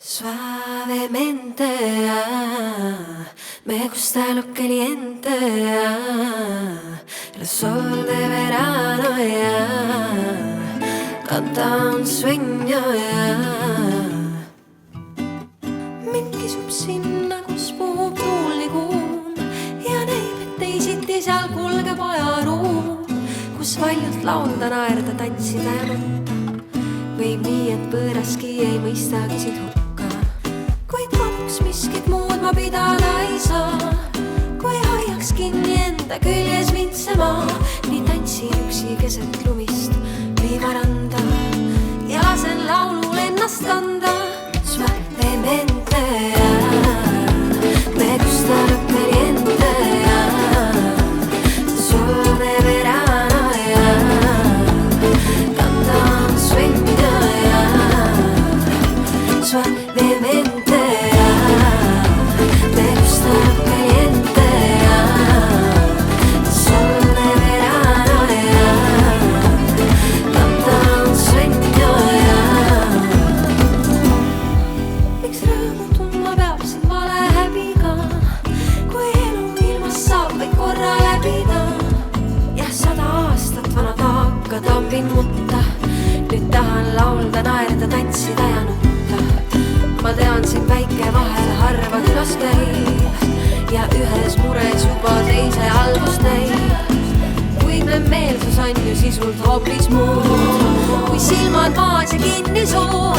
Suavemente, me gusta lo caliente, el sol de verano, canta un sueño. Mind kisub sinna, kus puhub tuul nii kuum ja näib, et teisiti seal kulgeb ajaruum, kus valjult laulda, naerda, tantsida ja nutta. Võib nii, et võõraski ei mõistagi sind hukka, kuid koduks miskit muud ma pidada ei saa, kui hoiaks kinni enda küljes vintsema. Nii tantsin üksi keset lumist või varanda ja lasen laulul ennast kanda. Suavemente, me gusta lo caliente, sol de verano, canta un sueño. Suavemente, me gusta lo caliente, sol de verano, canta un sueño. Miks rõõmu tundma peab sind vale häbiga, kui elu ilmas saab vaid korra läbida? Jah, 100 aastat vana taaka tambin mutta, nüüd tahan laulda, naerda, tantsida ja nutta. Ma tean, siin väike vahel harva külas käib ja ühes mures juba teise albust näib, kuid me meelsus on ju sisult hoopis muud, kui silmad maas ja kinni suu.